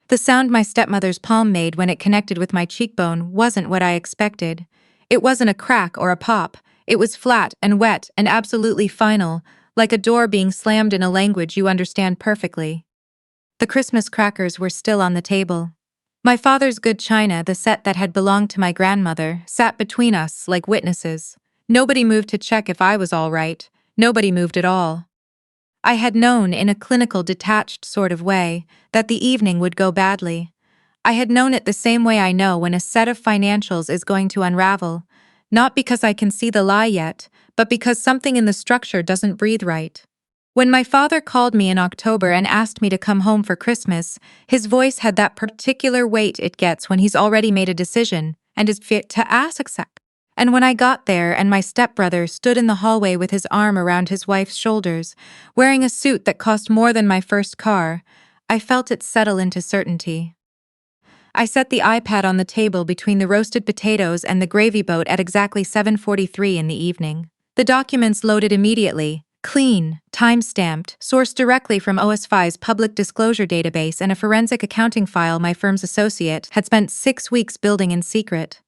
The sound my stepmother's palm made when it connected with my cheekbone wasn't what I expected. It wasn't a crack or a pop. It was flat and wet and absolutely final, like a door being slammed in a language you understand perfectly. The Christmas crackers were still on the table. My father's good china, the set that had belonged to my grandmother, sat between us like witnesses. Nobody moved to check if I was all right. Nobody moved at all. I had known, in a clinical, detached sort of way, that the evening would go badly. I had known it the same way I know when a set of financials is going to unravel, not because I can see the lie yet, but because something in the structure doesn't breathe right. When my father called me in October and asked me to come home for Christmas, his voice had that particular weight it gets when he's already made a decision and is fit to ask. And when I got there and my stepbrother stood in the hallway with his arm around his wife's shoulders, wearing a suit that cost more than my first car, I felt it settle into certainty. I set the iPad on the table between the roasted potatoes and the gravy boat at exactly 7:43 in the evening. The documents loaded immediately, clean, time-stamped, sourced directly from OS5's public disclosure database and a forensic accounting file my firm's associate had spent 6 weeks building in secret.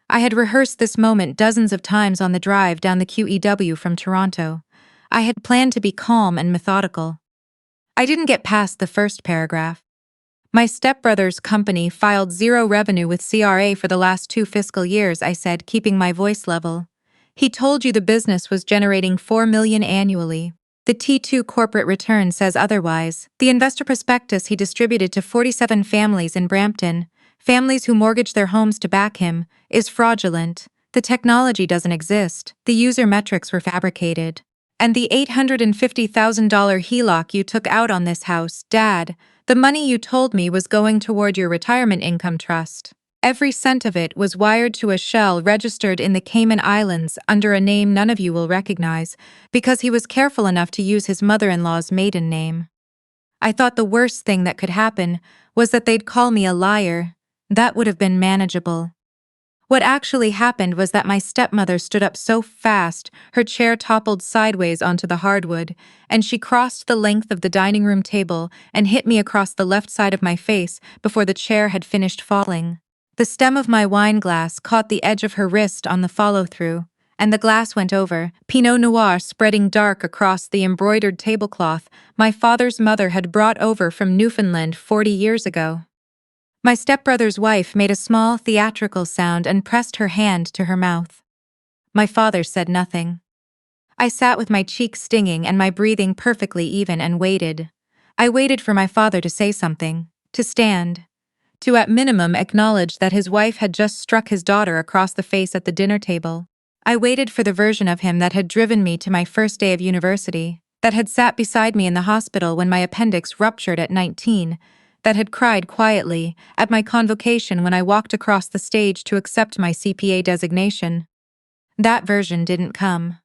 I had rehearsed this moment dozens of times on the drive down the QEW from Toronto. I had planned to be calm and methodical. I didn't get past the first paragraph. My stepbrother's company filed zero revenue with CRA for the last 2 fiscal years, I said, keeping my voice level. He told you the business was generating $4 million annually. The T2 corporate return says otherwise. The investor prospectus he distributed to 47 families in Brampton, families who mortgaged their homes to back him, is fraudulent. The technology doesn't exist. The user metrics were fabricated. And the $850,000 HELOC you took out on this house, Dad, the money you told me was going toward your retirement income trust. Every cent of it was wired to a shell registered in the Cayman Islands under a name none of you will recognize, because he was careful enough to use his mother-in-law's maiden name. I thought the worst thing that could happen was that they'd call me a liar. That would have been manageable. What actually happened was that my stepmother stood up so fast, her chair toppled sideways onto the hardwood, and she crossed the length of the dining room table and hit me across the left side of my face before the chair had finished falling. The stem of my wine glass caught the edge of her wrist on the follow-through, and the glass went over, Pinot Noir spreading dark across the embroidered tablecloth my father's mother had brought over from Newfoundland 40 years ago. My stepbrother's wife made a small, theatrical sound and pressed her hand to her mouth. My father said nothing. I sat with my cheeks stinging and my breathing perfectly even and waited. I waited for my father to say something, to stand, to at minimum acknowledge that his wife had just struck his daughter across the face at the dinner table. I waited for the version of him that had driven me to my first day of university, that had sat beside me in the hospital when my appendix ruptured at 19, that had cried quietly at my convocation when I walked across the stage to accept my CPA designation. That version didn't come.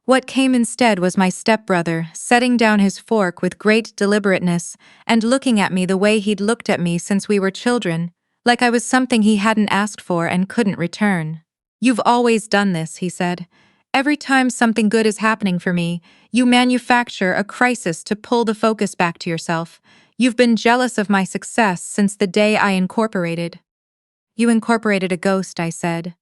What came instead was my stepbrother setting down his fork with great deliberateness and looking at me the way he'd looked at me since we were children, like I was something he hadn't asked for and couldn't return. "You've always done this," he said. "Every time something good is happening for me, you manufacture a crisis to pull the focus back to yourself. You've been jealous of my success since the day I incorporated." "You incorporated a ghost," I said.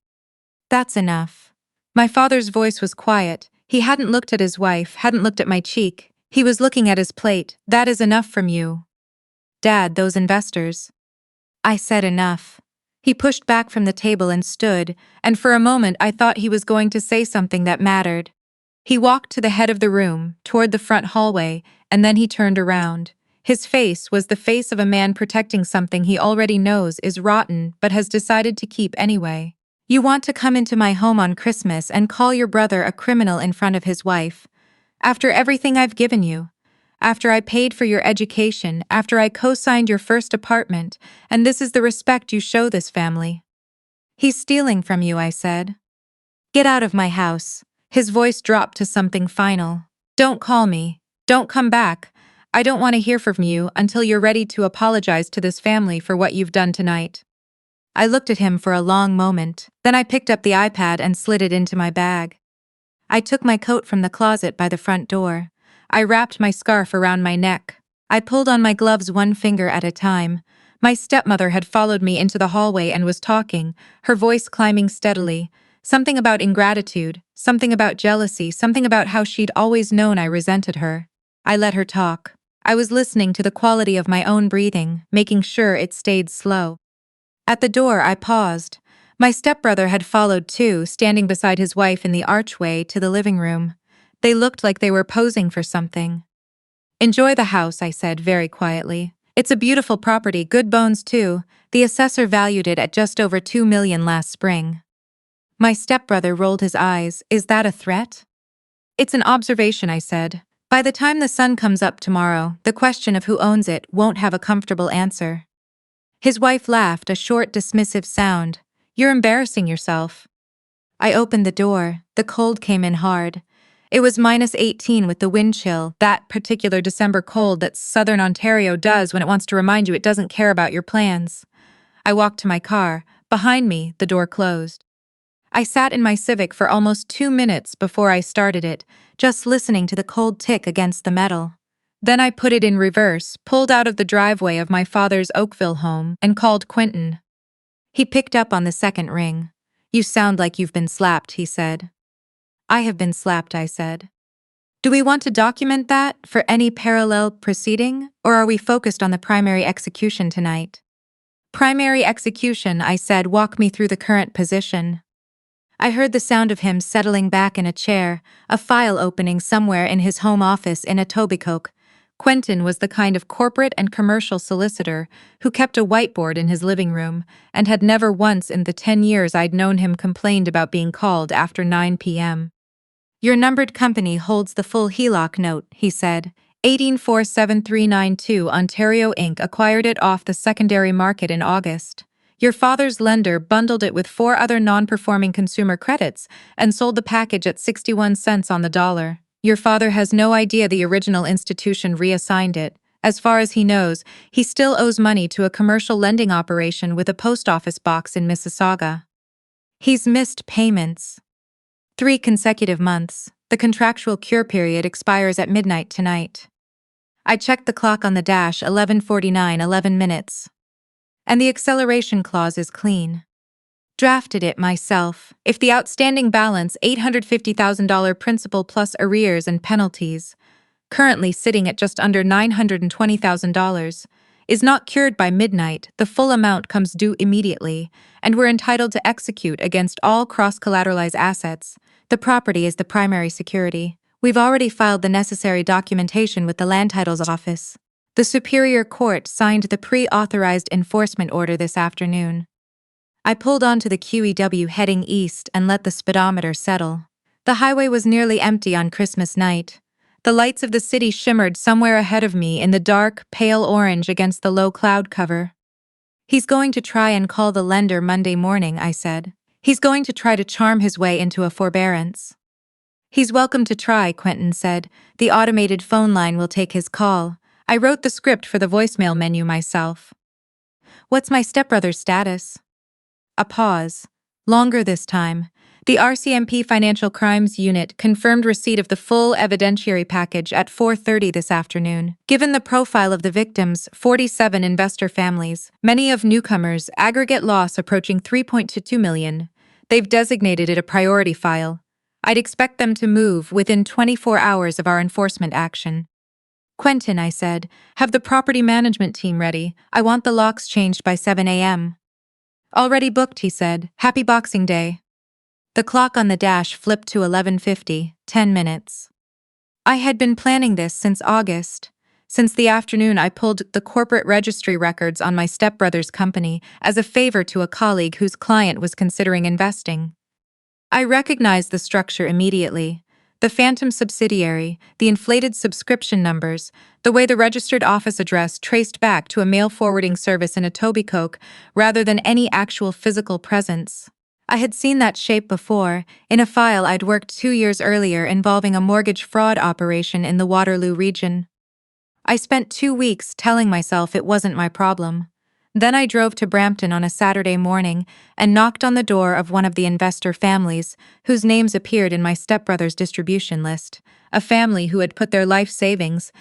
"That's enough." My father's voice was quiet. He hadn't looked at his wife, hadn't looked at my cheek. He was looking at his plate. "That is enough from you. Dad, those investors." I said enough. He pushed back from the table and stood, and for a moment I thought he was going to say something that mattered. He walked to the head of the room, toward the front hallway, and then he turned around. His face was the face of a man protecting something he already knows is rotten but has decided to keep anyway. "You want to come into my home on Christmas and call your brother a criminal in front of his wife. After everything I've given you. After I paid for your education, after I co-signed your first apartment, and this is the respect you show this family." "He's stealing from you," I said. "Get out of my house." His voice dropped to something final. "Don't call me. Don't come back. I don't want to hear from you until you're ready to apologize to this family for what you've done tonight." I looked at him for a long moment, then I picked up the iPad and slid it into my bag. I took my coat from the closet by the front door. I wrapped my scarf around my neck. I pulled on my gloves one finger at a time. My stepmother had followed me into the hallway and was talking, her voice climbing steadily. Something about ingratitude, something about jealousy, something about how she'd always known I resented her. I let her talk. I was listening to the quality of my own breathing, making sure it stayed slow. At the door, I paused. My stepbrother had followed too, standing beside his wife in the archway to the living room. They looked like they were posing for something. "Enjoy the house," I said very quietly. "It's a beautiful property, good bones too. The assessor valued it at just over $2 million last spring." My stepbrother rolled his eyes. "Is that a threat?" "It's an observation," I said. "By the time the sun comes up tomorrow, the question of who owns it won't have a comfortable answer." His wife laughed, a short, dismissive sound. "You're embarrassing yourself." I opened the door. The cold came in hard. It was -18 with the wind chill, that particular December cold that southern Ontario does when it wants to remind you it doesn't care about your plans. I walked to my car. Behind me, the door closed. I sat in my Civic for almost 2 minutes before I started it, just listening to the cold tick against the metal. Then I put it in reverse, pulled out of the driveway of my father's Oakville home, and called Quentin. He picked up on the second ring. "You sound like you've been slapped," he said. "I have been slapped," I said. "Do we want to document that for any parallel proceeding, or are we focused on the primary execution tonight?" "Primary execution," I said. "Walk me through the current position." I heard the sound of him settling back in a chair, a file opening somewhere in his home office in Etobicoke. Quentin was the kind of corporate and commercial solicitor who kept a whiteboard in his living room and had never once in the 10 years I'd known him complained about being called after 9 p.m. "Your numbered company holds the full HELOC note," he said. 1847392 Ontario Inc. acquired it off the secondary market in August. Your father's lender bundled it with 4 other non-performing consumer credits and sold the package at 61 cents on the dollar. Your father has no idea the original institution reassigned it. As far as he knows, he still owes money to a commercial lending operation with a post office box in Mississauga. He's missed payments 3 consecutive months. The contractual cure period expires at midnight tonight. I checked the clock on the dash, 11:49, 11 minutes. And the acceleration clause is clean. Drafted it myself. If the outstanding balance, $850,000 principal plus arrears and penalties, currently sitting at just under $920,000, is not cured by midnight, the full amount comes due immediately, and we're entitled to execute against all cross-collateralized assets. The property is the primary security. We've already filed the necessary documentation with the Land Titles Office. The Superior Court signed the pre-authorized enforcement order this afternoon. I pulled onto the QEW heading east and let the speedometer settle. The highway was nearly empty on Christmas night. The lights of the city shimmered somewhere ahead of me in the dark, pale orange against the low cloud cover. "He's going to try and call the lender Monday morning," I said. "He's going to try to charm his way into a forbearance." "He's welcome to try," Quentin said. "The automated phone line will take his call." I wrote the script for the voicemail menu myself. "What's my stepbrother's status?" A pause. Longer this time. The RCMP Financial Crimes Unit confirmed receipt of the full evidentiary package at 4:30 this afternoon. Given the profile of the victims, 47 investor families, many of newcomers, aggregate loss approaching $3.22 million, they've designated it a priority file. I'd expect them to move within 24 hours of our enforcement action. "Quentin," I said, "have the property management team ready. I want the locks changed by 7 a.m. "Already booked," he said. "Happy Boxing Day." The clock on the dash flipped to 11:50, 10 minutes. I had been planning this since August. Since the afternoon I pulled the corporate registry records on my stepbrother's company as a favor to a colleague whose client was considering investing. I recognized the structure immediately. The phantom subsidiary, the inflated subscription numbers, the way the registered office address traced back to a mail forwarding service in Etobicoke rather than any actual physical presence. I had seen that shape before, in a file I'd worked 2 years earlier involving a mortgage fraud operation in the Waterloo region. I spent 2 weeks telling myself it wasn't my problem. Then I drove to Brampton on a Saturday morning and knocked on the door of one of the investor families whose names appeared in my stepbrother's distribution list, a family who had put their life savings,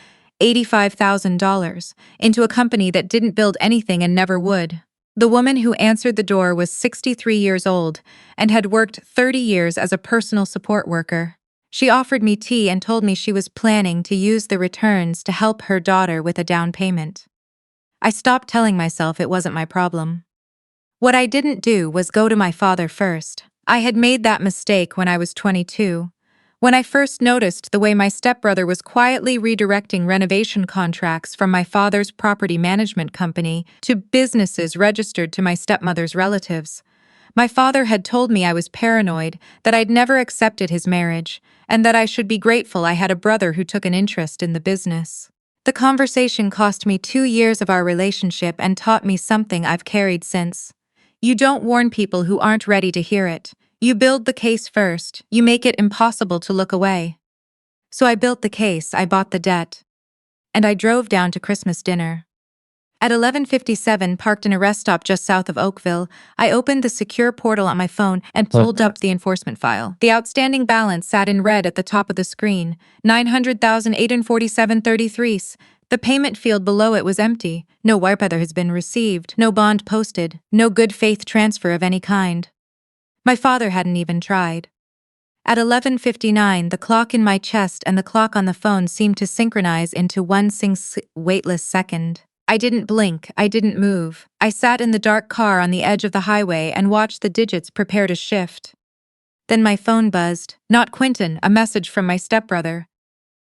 $85,000, into a company that didn't build anything and never would. The woman who answered the door was 63 years old and had worked 30 years as a personal support worker. She offered me tea and told me she was planning to use the returns to help her daughter with a down payment. I stopped telling myself it wasn't my problem. What I didn't do was go to my father first. I had made that mistake when I was 22. When I first noticed the way my stepbrother was quietly redirecting renovation contracts from my father's property management company to businesses registered to my stepmother's relatives. My father had told me I was paranoid, that I'd never accepted his marriage, and that I should be grateful I had a brother who took an interest in the business. The conversation cost me 2 years of our relationship and taught me something I've carried since. You don't warn people who aren't ready to hear it. You build the case first, you make it impossible to look away. So I built the case, I bought the debt. And I drove down to Christmas dinner. At 11:57, parked in a rest stop just south of Oakville, I opened the secure portal on my phone and pulled up the enforcement file. The outstanding balance sat in red at the top of the screen, $900,847.33. The payment field below it was empty. No wire has been received, no bond posted, no good faith transfer of any kind. My father hadn't even tried. At 11:59, the clock in my chest and the clock on the phone seemed to synchronize into one weightless second. I didn't blink, I didn't move. I sat in the dark car on the edge of the highway and watched the digits prepare to shift. Then my phone buzzed. Not Quentin, a message from my stepbrother.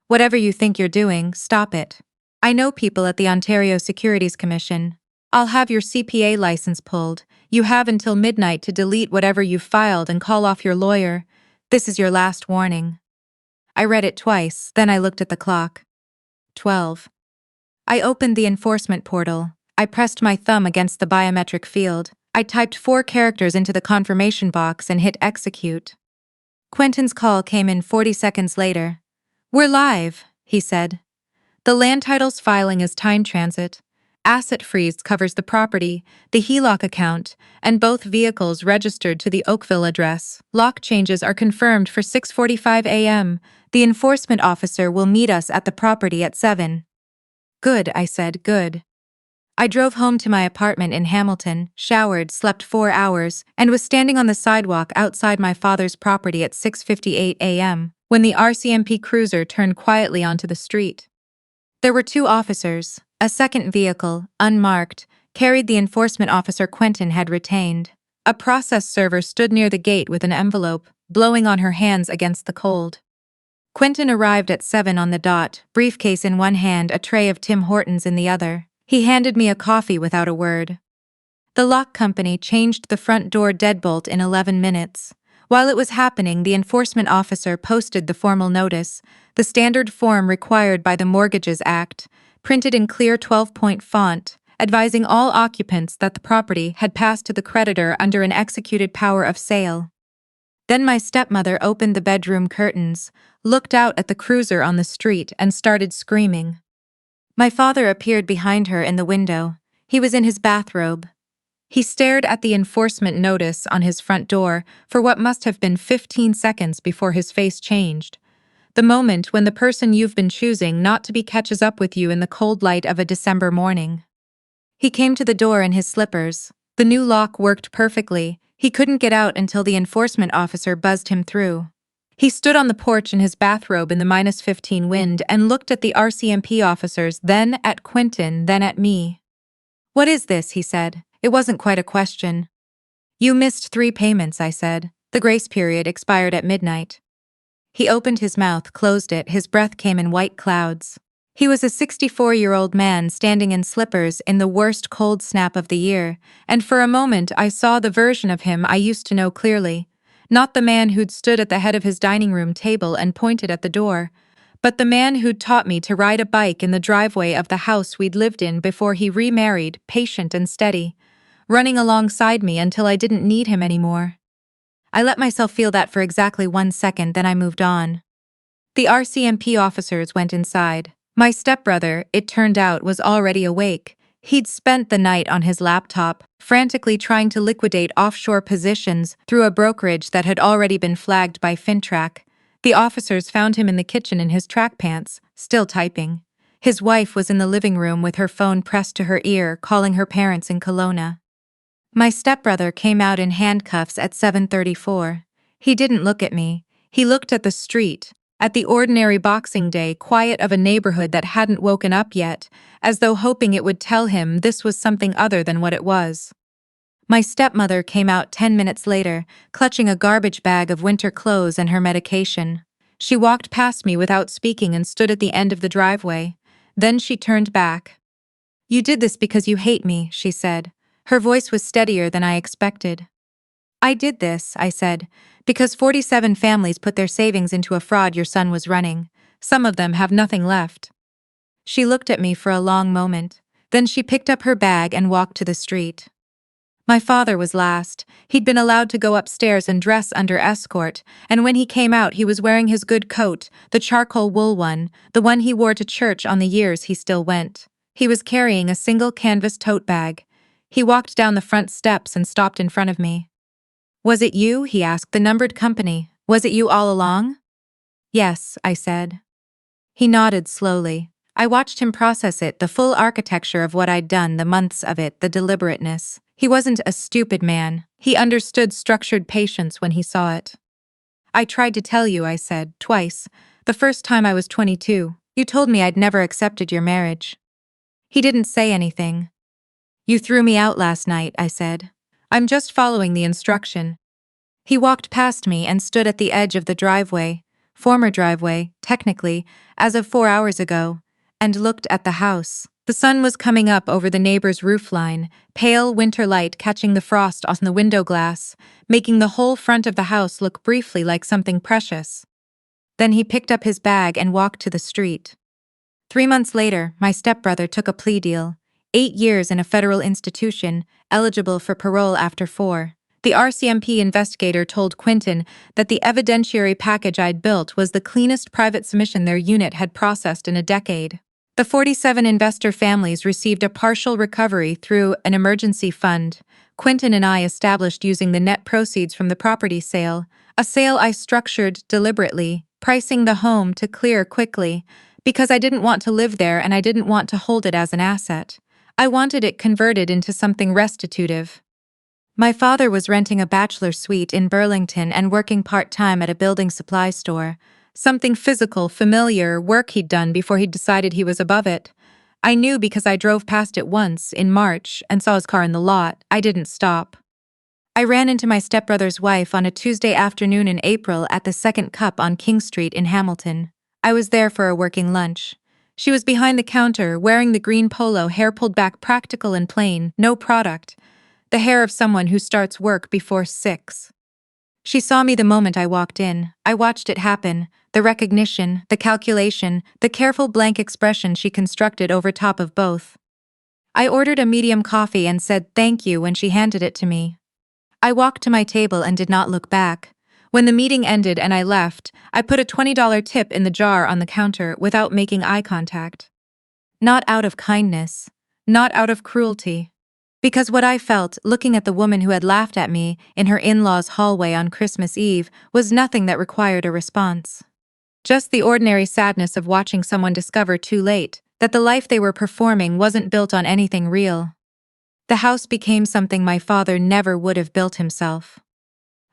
Whatever you think you're doing, stop it. I know people at the Ontario Securities Commission. I'll have your CPA license pulled. You have until midnight to delete whatever you've filed and call off your lawyer. This is your last warning. I read it twice, then I looked at the clock. 12. I opened the enforcement portal. I pressed my thumb against the biometric field. I typed 4 characters into the confirmation box and hit execute. Quentin's call came in 40 seconds later. We're live, he said. The land title's filing is time transit. Asset freeze covers the property, the HELOC account, and both vehicles registered to the Oakville address. Lock changes are confirmed for 6:45 a.m. The enforcement officer will meet us at the property at 7. Good, I said, good. I drove home to my apartment in Hamilton, showered, slept 4 hours, and was standing on the sidewalk outside my father's property at 6:58 a.m. when the RCMP cruiser turned quietly onto the street. There were 2 officers. A second vehicle, unmarked, carried the enforcement officer Quentin had retained. A process server stood near the gate with an envelope, blowing on her hands against the cold. Quentin arrived at 7 on the dot, briefcase in one hand, a tray of Tim Hortons in the other. He handed me a coffee without a word. The lock company changed the front door deadbolt in 11 minutes. While it was happening, the enforcement officer posted the formal notice, the standard form required by the Mortgages Act, printed in clear 12-point font, advising all occupants that the property had passed to the creditor under an executed power of sale. Then my stepmother opened the bedroom curtains, looked out at the cruiser on the street, and started screaming. My father appeared behind her in the window. He was in his bathrobe. He stared at the enforcement notice on his front door for what must have been 15 seconds before his face changed. The moment when the person you've been choosing not to be catches up with you in the cold light of a December morning. He came to the door in his slippers. The new lock worked perfectly. He couldn't get out until the enforcement officer buzzed him through. He stood on the porch in his bathrobe in the -15 wind and looked at the RCMP officers, then at Quentin, then at me. What is this? He said. It wasn't quite a question. You missed 3 payments, I said. The grace period expired at midnight. He opened his mouth, closed it, his breath came in white clouds. He was a 64-year-old man standing in slippers in the worst cold snap of the year, and for a moment I saw the version of him I used to know clearly. Not the man who'd stood at the head of his dining room table and pointed at the door, but the man who'd taught me to ride a bike in the driveway of the house we'd lived in before he remarried, patient and steady, running alongside me until I didn't need him anymore. I let myself feel that for exactly 1 second, then I moved on. The RCMP officers went inside. My stepbrother, it turned out, was already awake. He'd spent the night on his laptop, frantically trying to liquidate offshore positions through a brokerage that had already been flagged by FinTrack. The officers found him in the kitchen in his track pants, still typing. His wife was in the living room with her phone pressed to her ear, calling her parents in Kelowna. My stepbrother came out in handcuffs at 7:34. He didn't look at me. He looked at the street, at the ordinary Boxing Day quiet of a neighborhood that hadn't woken up yet, as though hoping it would tell him this was something other than what it was. My stepmother came out 10 minutes later, clutching a garbage bag of winter clothes and her medication. She walked past me without speaking and stood at the end of the driveway. Then she turned back. "You did this because you hate me," she said. Her voice was steadier than I expected. "I did this," I said, "because 47 families put their savings into a fraud your son was running. Some of them have nothing left." She looked at me for a long moment. Then she picked up her bag and walked to the street. My father was last. He'd been allowed to go upstairs and dress under escort, and when he came out he was wearing his good coat, the charcoal wool one, the one he wore to church on the years he still went. He was carrying a single canvas tote bag. He walked down the front steps and stopped in front of me. "Was it you?" he asked. "The numbered company. Was it you all along?" "Yes," I said. He nodded slowly. I watched him process it, the full architecture of what I'd done, the months of it, the deliberateness. He wasn't a stupid man. He understood structured patience when he saw it. "I tried to tell you," I said, "twice. The first time I was 22. You told me I'd never accepted your marriage." He didn't say anything. "You threw me out last night," I said. "I'm just following the instruction." He walked past me and stood at the edge of the driveway, former driveway, technically, as of 4 hours ago, and looked at the house. The sun was coming up over the neighbor's roofline, pale winter light catching the frost on the window glass, making the whole front of the house look briefly like something precious. Then he picked up his bag and walked to the street. 3 months later, my stepbrother took a plea deal. 8 years in a federal institution, eligible for parole after 4. The RCMP investigator told Quinton that the evidentiary package I'd built was the cleanest private submission their unit had processed in a decade. The 47 investor families received a partial recovery through an emergency fund Quinton and I established using the net proceeds from the property sale, a sale I structured deliberately, pricing the home to clear quickly, because I didn't want to live there and I didn't want to hold it as an asset. I wanted it converted into something restitutive. My father was renting a bachelor suite in Burlington and working part-time at a building supply store. Something physical, familiar, work he'd done before he decided he was above it. I knew because I drove past it once, in March, and saw his car in the lot. I didn't stop. I ran into my stepbrother's wife on a Tuesday afternoon in April at the Second Cup on King Street in Hamilton. I was there for a working lunch. She was behind the counter, wearing the green polo, hair pulled back, practical and plain, no product. The hair of someone who starts work before 6. She saw me the moment I walked in. I watched it happen, the recognition, the calculation, the careful blank expression she constructed over top of both. I ordered a medium coffee and said thank you when she handed it to me. I walked to my table and did not look back. When the meeting ended and I left, I put a $20 tip in the jar on the counter without making eye contact. Not out of kindness, not out of cruelty. Because what I felt, looking at the woman who had laughed at me in her in-laws' hallway on Christmas Eve, was nothing that required a response. Just the ordinary sadness of watching someone discover too late that the life they were performing wasn't built on anything real. The house became something my father never would have built himself.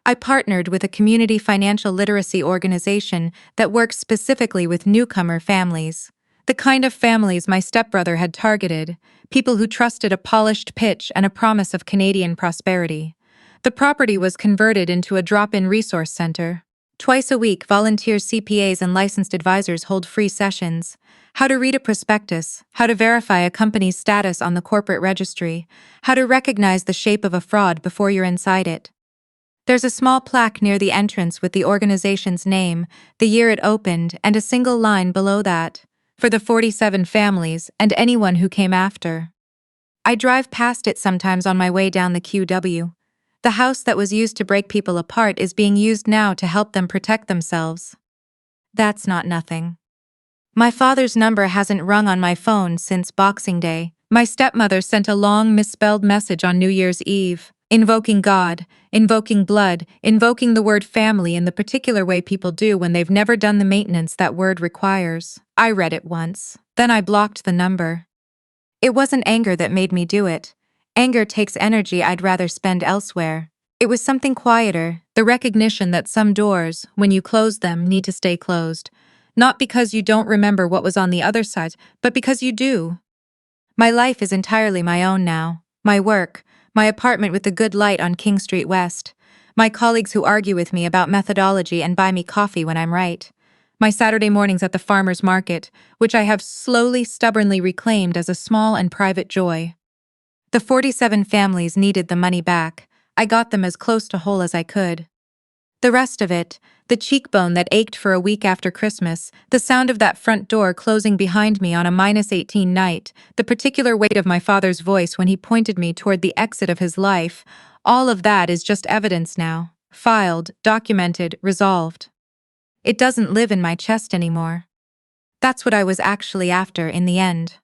I partnered with a community financial literacy organization that works specifically with newcomer families. The kind of families my stepbrother had targeted, people who trusted a polished pitch and a promise of Canadian prosperity. The property was converted into a drop-in resource center. Twice a week, volunteer CPAs and licensed advisors hold free sessions. How to read a prospectus, how to verify a company's status on the corporate registry, how to recognize the shape of a fraud before you're inside it. There's a small plaque near the entrance with the organization's name, the year it opened, and a single line below that, for the 47 families and anyone who came after. I drive past it sometimes on my way down the QW. The house that was used to break people apart is being used now to help them protect themselves. That's not nothing. My father's number hasn't rung on my phone since Boxing Day. My stepmother sent a long misspelled message on New Year's Eve. Invoking God, invoking blood, invoking the word family in the particular way people do when they've never done the maintenance that word requires. I read it once. Then I blocked the number. It wasn't anger that made me do it. Anger takes energy I'd rather spend elsewhere. It was something quieter, the recognition that some doors, when you close them, need to stay closed. Not because you don't remember what was on the other side, but because you do. My life is entirely my own now. My work, my apartment with the good light on King Street West, my colleagues who argue with me about methodology and buy me coffee when I'm right, my Saturday mornings at the farmer's market, which I have slowly, stubbornly reclaimed as a small and private joy. The 47 families needed the money back. I got them as close to whole as I could. The rest of it, the cheekbone that ached for a week after Christmas, the sound of that front door closing behind me on a -18 night, the particular weight of my father's voice when he pointed me toward the exit of his life, all of that is just evidence now. Filed, documented, resolved. It doesn't live in my chest anymore. That's what I was actually after in the end.